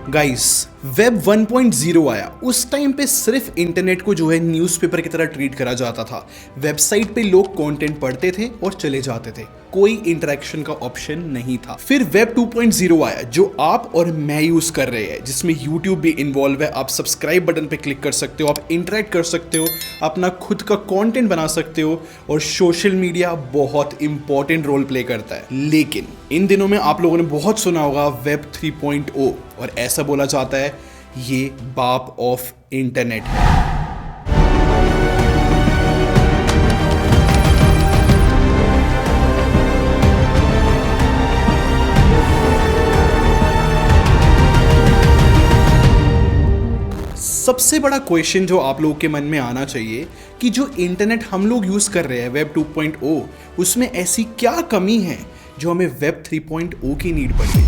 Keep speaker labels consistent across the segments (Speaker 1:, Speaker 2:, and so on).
Speaker 1: Guys, web 1.0 आया। उस time पे सिर्फ इंटरनेट को जो है न्यूज़पेपर की तरह ट्रीट करा जाता था। वेबसाइट पे लोग कंटेंट पढ़ते थे और चले जाते थे, कोई इंटरेक्शन का ऑप्शन नहीं था। फिर वेब 2.0 आया जो आप और मैं यूज कर रहे हैं, जिसमें यूट्यूब भी इन्वॉल्व है। आप सब्सक्राइब बटन पे क्लिक कर सकते हो, आप इंटरेक्ट कर सकते हो, अपना खुद का कंटेंट बना सकते हो और सोशल मीडिया बहुत इंपॉर्टेंट रोल प्ले करता है। लेकिन इन दिनों में आप लोगों ने बहुत सुना होगा वेब 3.0 और ऐसा बोला जाता है ये बाप ऑफ इंटरनेट है। सबसे बड़ा क्वेश्चन जो आप लोगों के मन में आना चाहिए कि जो इंटरनेट हम लोग यूज कर रहे हैं वेब 2.0, उसमें ऐसी क्या कमी है जो हमें वेब 3.0 की नीड पड़ी।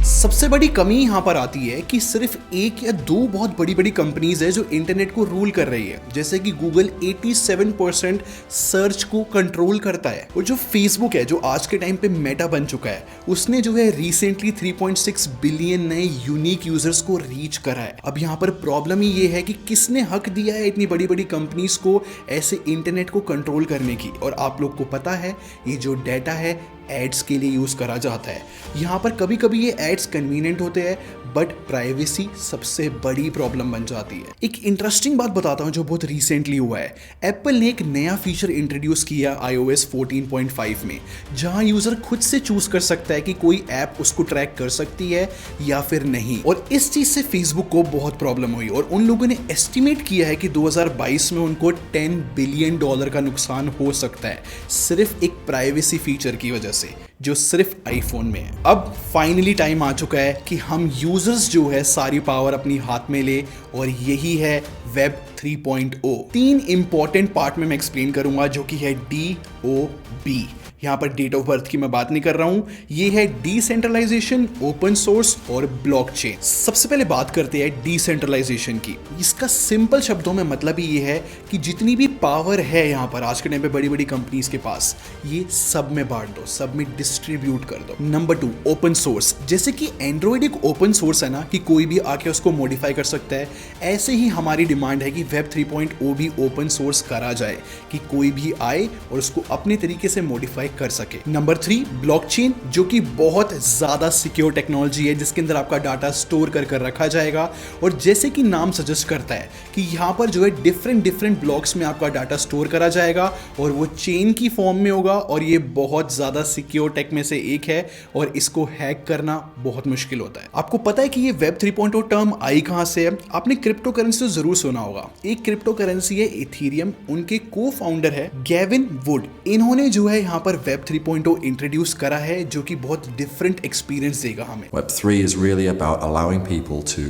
Speaker 1: सबसे बड़ी कमी यहाँ पर आती है कि सिर्फ एक या दो बहुत बड़ी बड़ी कंपनीज है जो इंटरनेट को रूल कर रही है। जैसे कि गूगल 87% सर्च को कंट्रोल करता है, और जो फेसबुक है जो आज के टाइम पे मेटा बन चुका है, उसने जो है रिसेंटली 3.6 बिलियन नए यूनिक यूजर्स को रीच करा है। अब यहाँ पर प्रॉब्लम ही ये है कि किसने हक दिया है इतनी बड़ी बड़ी कंपनीज को ऐसे इंटरनेट को कंट्रोल करने की। और आप लोग को पता है ये जो डाटा है एड्स के लिए यूज करा जाता है। यहाँ पर कभी कभी ये एड्स कन्वीनियंट होते हैं, बट प्राइवेसी सबसे बड़ी प्रॉब्लम बन जाती है। एक इंटरेस्टिंग बात बताता हूँ जो बहुत रिसेंटली हुआ है। एप्पल ने एक नया फीचर इंट्रोड्यूस किया iOS 14.5 में, जहां यूजर खुद से चूज कर सकता है कि कोई ऐप उसको ट्रैक कर सकती है या फिर नहीं। और इस चीज से फेसबुक को बहुत प्रॉब्लम हुई और उन लोगों ने एस्टिमेट किया है कि 2022 में उनको $10 बिलियन का नुकसान हो सकता है, सिर्फ एक प्राइवेसी फीचर की वजह से जो सिर्फ आईफोन में है। अब फाइनली टाइम आ चुका है कि हम यूजर्स जो है सारी पावर अपनी हाथ में ले, और यही है वेब 3.0। 3 इंपॉर्टेंट पार्ट में मैं एक्सप्लेन करूंगा, जो कि है DOB। यहाँ पर डेट ऑफ बर्थ की मैं बात नहीं कर रहा हूं, ये है डिसेंट्रलाइजेशन, ओपन सोर्स और ब्लॉकचेन। सबसे पहले बात करते हैं डिसेंट्रलाइजेशन की। इसका सिंपल शब्दों में मतलब ही ये है कि जितनी भी पावर है यहाँ पर आज के टाइम पे बड़ी बड़ी कंपनीज के पास, ये सब में बांट दो, सब में डिस्ट्रीब्यूट कर दो। Number 2, open source. जैसे कि एंड्रॉइड एक ओपन सोर्स है ना, कि कोई भी आके उसको मॉडिफाई कर सकता है, ऐसे ही हमारी डिमांड है कि वेब 3.0 भी ओपन सोर्स करा जाए, कि कोई भी आए और उसको अपने तरीके से मॉडिफाई कर सके। नंबर 3, ब्लॉकचेन, जो कि बहुत ज्यादा सिक्योर टेक्नोलॉजी है, जिसके अंदर आपका डाटा स्टोर कर रखा जाएगा। और जैसे कि नाम सजेस्ट करता है कि यहाँ पर जो है डिफरेंट ब्लॉक्स में आपका डाटा स्टोर करा जाएगा और वो चेन की फॉर्म में होगा, और ये बहुत ज्यादा सिक्योर टेक में से एक है और इसको हैक करना बहुत मुश्किल होता है। आपको पता है कि ये वेब 3.0 टर्म आई कहां से है? आपने क्रिप्टो करेंसी तो जरूर सुना होगा। एक क्रिप्टो करेंसी है इथेरियम, उनके को फाउंडर है गेविन वुड। इन्होंने जो है यहाँ पर वेब 3.0 इंट्रोड्यूस करा है, जो कि बहुत डिफरेंट एक्सपीरियंस देगा हमें।
Speaker 2: Web 3 is really about allowing people to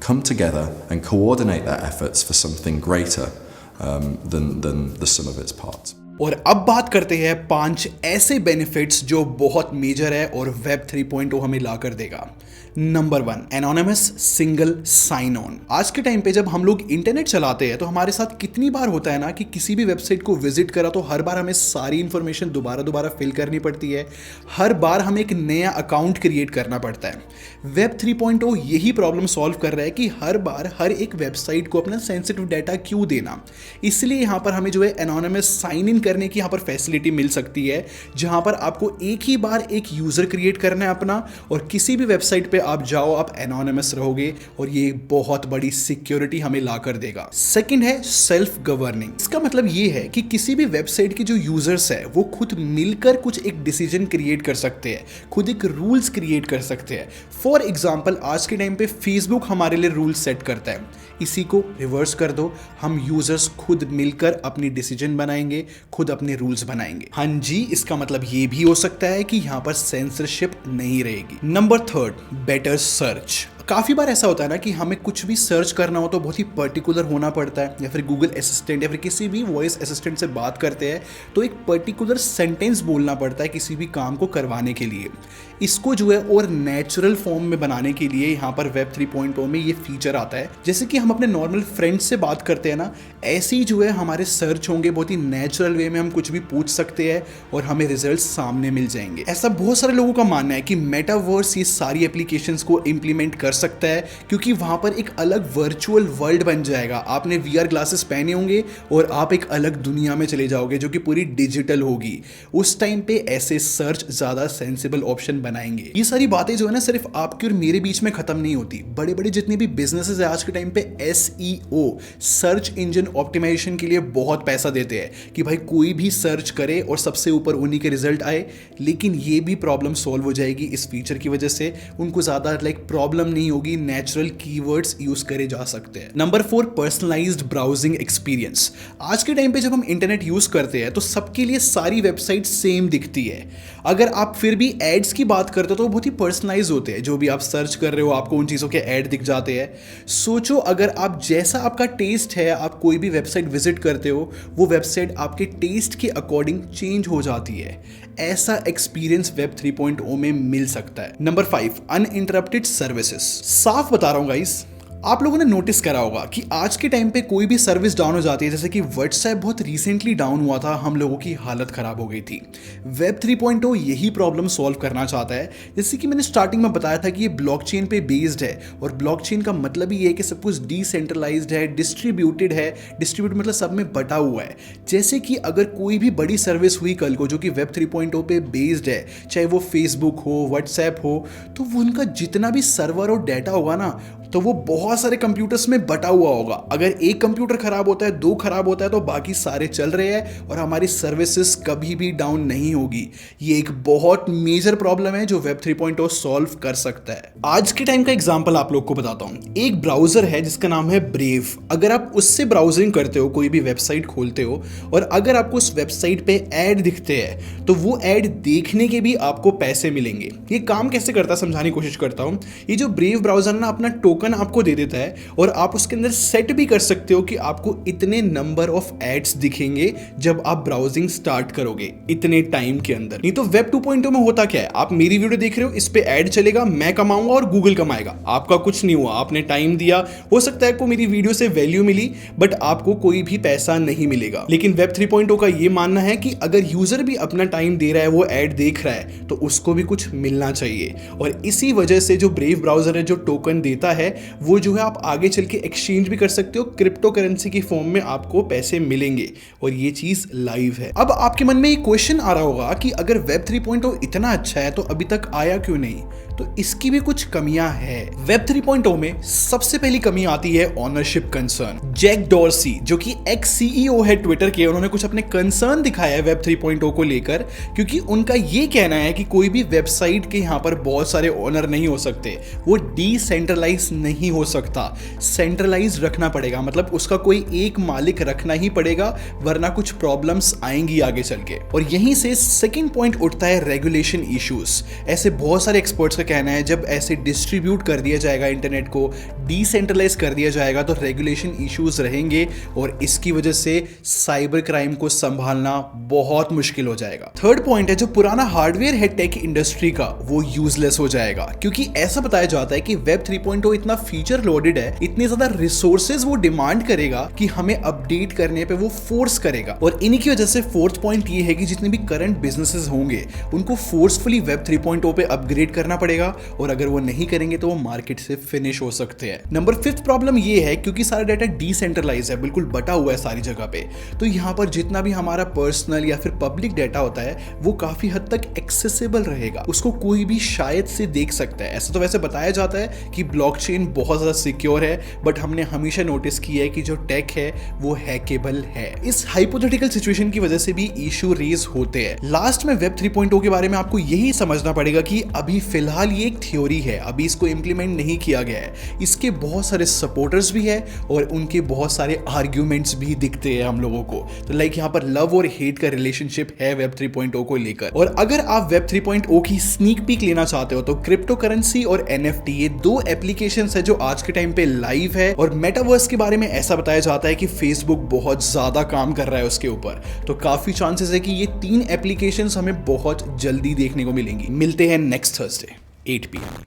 Speaker 2: come together and coordinate their efforts for something greater than the sum of its parts.
Speaker 1: और अब बात करते हैं 5 ऐसे बेनिफिट्स जो बहुत मेजर है और वेब 3.0 हमें ला कर देगा। Number 1, anonymous single sign on. आज के टाइम पे जब हम लोग इंटरनेट चलाते हैं तो हमारे साथ कितनी बार होता है ना कि किसी भी वेबसाइट को विजिट करा तो हर बार हमें सारी इंफॉर्मेशन दोबारा फिल करनी पड़ती है, हर बार हमें एक नया अकाउंट क्रिएट करना पड़ता है। वेब 3.0 यही प्रॉब्लम सॉल्व कर रहा है कि हर बार हर एक वेबसाइट को अपना सेंसिटिव डाटा क्यों देना। इसलिए यहाँ पर हमें जो है एनोनिमस साइन इन करने की यहाँ पर फैसिलिटी मिल सकती है, जहां पर आपको एक ही बार एक यूजर क्रिएट करना है अपना, और किसी भी वेबसाइट पे आप जाओ आप एनोनिमस रहोगे, और ये बहुत बड़ी सिक्योरिटी हमें ला कर देगा। सेकंड है सेल्फ गवर्निंग। इसका मतलब ये है कि किसी भी वेबसाइट के जो यूजर्स है वो खुद मिलकर कुछ एक डिसीजन क्रिएट कर सकते हैं, खुद एक रूल्स क्रिएट कर सकते हैं। फॉर एग्जाम्पल आज के टाइम पे फेसबुक हमारे लिए रूल्स सेट करता है, इसी को रिवर्स कर दो, हम यूजर्स खुद मिलकर अपनी डिसीजन बनाएंगे, खुद अपने रूल्स बनाएंगे। हाँ जी, इसका मतलब ये भी हो सकता है कि यहाँ पर सेंसरशिप नहीं रहेगी। Number 3, better search. काफ़ी बार ऐसा होता है ना कि हमें कुछ भी सर्च करना हो तो बहुत ही पर्टिकुलर होना पड़ता है, या फिर गूगल असिस्टेंट या फिर किसी भी वॉइस असिस्टेंट से बात करते हैं तो एक पर्टिकुलर सेंटेंस बोलना पड़ता है किसी भी काम को करवाने के लिए। इसको जो है और नेचुरल फॉर्म में बनाने के लिए यहाँ पर वेब 3.0 में ये फीचर आता है। जैसे कि हम अपने नॉर्मल फ्रेंड्स से बात करते हैं ना, ऐसे ही जो है हमारे सर्च होंगे, बहुत ही नेचुरल वे में हम कुछ भी पूछ सकते हैं और हमें रिजल्ट सामने मिल जाएंगे। ऐसा बहुत सारे लोगों का मानना है कि मेटावर्स ये सारी एप्लीकेशंस को इंप्लीमेंट कर सकता है, क्योंकि वहाँ पर एक अलग वर्चुअल वर्ल्ड बन जाएगा। आपने VR ग्लासेस पहने होंगे और आप एक अलग दुनिया में चले जाओगे जो कि पूरी डिजिटल होगी। उस टाइम पे ऐसे सर्च ज़्यादा सेंसिबल ऑप्शन बनाएंगे। ये सारी बातें जो है ना सिर्फ आपके और मेरे बीच में खत्म नहीं होती। बड़े बड़े जितने भी बिजनेसेस है आज के टाइम पे SEO सर्च इंजन ऑप्टिमाइजेशन के लिए बहुत पैसा देते हैं कि भाई कोई भी सर्च करे और सबसे ऊपर उन्हीं के रिजल्ट आए। लेकिन ये भी प्रॉब्लम सॉल्व हो जाएगी इस फीचर की वजह से। उनको ज़्यादा प्रॉब्लम नहीं होगी, नेचुरल कीवर्ड्स यूज करे जा सकते हैं। Number 4, personalised browsing experience. आज के टाइम पे जब हम इंटरनेट यूज करते हैं तो सबके लिए सारी वेबसाइट सेम दिखती है। अगर आप फिर भी एड्स की बात करते हो तो बहुत ही पर्सनलाइज होते हैं। जो भी आप सर्च कर रहे हो आपको उन चीज़ों के ऐड दिख जाते हैं। सोचो अगर आप जैसा आपका टेस्ट है आप कोई भी वेबसाइट विजिट करते हो, वो वेबसाइट आपके टेस्ट के अकॉर्डिंग चेंज हो जाती है। ऐसा एक्सपीरियंस वेब 3.0 में मिल सकता है। Number 5, uninterrupted services. साफ बता रहा हूं गाइस, आप लोगों ने नोटिस करा होगा कि आज के टाइम पे कोई भी सर्विस डाउन हो जाती है, जैसे कि व्हाट्सएप बहुत रिसेंटली डाउन हुआ था, हम लोगों की हालत खराब हो गई थी। वेब 3.0 यही प्रॉब्लम सॉल्व करना चाहता है। जैसे कि मैंने स्टार्टिंग में बताया था कि ये ब्लॉकचेन पे बेस्ड है, और ब्लॉकचेन का मतलब ही है कि सब कुछ डिसेंट्रलाइज्ड है, डिस्ट्रीब्यूटेड है। डिस्ट्रीब्यूट मतलब सब में बटा हुआ है। जैसे कि अगर कोई भी बड़ी सर्विस हुई कल को जो कि वेब 3.0 पे बेस्ड है, चाहे वो फेसबुक हो, व्हाट्सएप हो, तो वो उनका जितना भी सर्वर और डाटा होगा ना, तो वो बहुत सारे कंप्यूटर्स में बटा हुआ होगा। अगर एक कंप्यूटर खराब होता है, 2 खराब होता है, तो बाकी सारे चल रहे हैं और हमारी सर्विसेज कभी भी डाउन नहीं होगी। ये एक बहुत मेजर प्रॉब्लम है जो वेब 3.0 सॉल्व कर सकता है। आज के टाइम का एग्जांपल आप लोग को बताता हूं। एक ब्राउजर है जिसका नाम है ब्रेव। अगर आप उससे ब्राउजिंग करते हो, कोई भी वेबसाइट खोलते हो, और अगर आपको उस वेबसाइट पे ऐड दिखते हैं, तो वो ऐड देखने के भी आपको पैसे मिलेंगे। ये काम कैसे करता है समझाने की कोशिश करता हूं। ये जो ब्रेव ब्राउजर ना अपना टोकन आपको दे देता है, और आप उसके अंदर सेट भी कर सकते हो कि आपको इतने नंबर ऑफ एड्स दिखेंगे जब आप ब्राउजिंग स्टार्ट करोगे इतने टाइम के अंदर। नहीं तो वेब 2.0 में होता क्या है, आप मेरी वीडियो देख रहे हो, इस पे ऐड चलेगा, मैं कमाऊंगा और गूगल कमाएगा, आपका कुछ नहीं हुआ। आपने टाइम दिया, हो सकता है को मेरी वीडियो से वैल्यू मिली, बट आपको कोई भी पैसा नहीं मिलेगा। लेकिन वेब 3.0 का ये मानना है कि अगर यूजर भी अपना टाइम दे रहा है, वो ऐड देख रहा है, तो उसको भी कुछ मिलना चाहिए। और इसी वजह से जो ब्रेव ब्राउजर है जो टोकन देता है, वो जो है आप आगे चल के एक्सचेंज भी कर सकते हो, क्रिप्टो करेंसी की फॉर्म में आपको पैसे मिलेंगे, और ये चीज लाइव है। अब आपके मन में ये क्वेश्चन आ रहा होगा कि अगर वेब 3.0 इतना अच्छा है तो अभी तक आया क्यों नहीं? तो इसकी भी कुछ कमियां हैं। वेब 3.0 में सबसे पहली कमी आती है ओनरशिप कंसर्न। जैक डॉर्सी जो कि एक्स CEO है ट्विटर के, उन्होंने कुछ अपने कंसर्न दिखाया है वेब 3.0 को लेकर, क्योंकि उनका ये कहना है कि कोई भी वेबसाइट के यहाँ पर बहुत सारे ओनर नहीं हो सकते, वो डिसेंट्रलाइज नहीं हो सकता, सेंट्रलाइज रखना पड़ेगा। मतलब उसका कोई एक मालिक रखना ही पड़ेगा, वरना कुछ प्रॉब्लम्स आएंगी आगे चल के। और यहीं से सेकंड पॉइंट उठता है रेगुलेशन इश्यूज। ऐसे बहुत सारे एक्सपर्ट्स का कहना है जब ऐसे डिस्ट्रीब्यूट कर दिया जाएगा, इंटरनेट को डिसेंट्रलाइज कर दिया जाएगा, तो रेगुलेशन इश्यूज रहेंगे, और इसकी वजह से साइबर क्राइम को संभालना बहुत मुश्किल हो जाएगा। थर्ड पॉइंट है जो पुराना हार्डवेयर है टेक इंडस्ट्री का, वो यूजलेस हो जाएगा, क्योंकि ऐसा बताया जाता है कि वेब 3.0 इतना फीचर लोडेड है, इतने ज्यादा रिसोर्सेज वो डिमांड करेगा कि हमें अपडेट करने पे वो फोर्स करेगा। और इन्हीं की वजह से फोर्थ पॉइंट ये है कि जितने भी करंट बिजनेसेस होंगे उनको फोर्सफुली वेब 3.0 पे अपग्रेड करना पड़ेगा, और अगर वो नहीं करेंगे तो वो मार्केट से फिनिश हो सकते हैं। नंबर 5 प्रॉब्लम ये है क्योंकि सारा डाटा डिसेंट्रलाइज है, बिल्कुल बटा हुआ है सारी जगह पे, तो यहाँ पर जितना भी हमारा पर्सनल या फिर पब्लिक डाटा होता है वो काफी हद तक एक्सेसिबल रहेगा, उसको कोई भी शायद से देख सकता है। ऐसा तो वैसे बताया जाता है कि ब्लॉकचेन बहुत ज्यादा सिक्योर है, बट हमने हमेशा नोटिस किया है कि जो टेक है वो हैकेबल है। इस हाइपोथेटिकल सिचुएशन की वजह से भी इशू रेज होते हैं। लास्ट में वेब 3.0 के बारे में आपको यही समझना पड़ेगा कि अभी फिलहाल ये एक थ्योरी है, अभी इसको इंप्लीमेंट नहीं किया गया है। इसके बहुत सारे सपोर्टर्स भी है और उनके बहुत सारे आर्ग्यूमेंट्स भी दिखते हैं हम लोगों को। तो लाइक यहाँ पर लव और हेट का रिलेशनशिप है वेब 3.0 को लेकर। और अगर आप वेब 3.0 की स्नीक पीक लेना चाहते हो तो क्रिप्टो करेंसी और NFT ये 2 एप्लीकेशंस है जो आज के टाइम पे लाइव है। और मेटावर्स के बारे में ऐसा बताया जाता है कि फेसबुक बहुत ज्यादा काम कर रहा है उसके ऊपर, तो काफी चांसेस है कि ये 3 एप्लीकेशंस हमें बहुत जल्दी देखने को मिलेंगी। मिलते हैं नेक्स्ट थर्सडे 8 PM।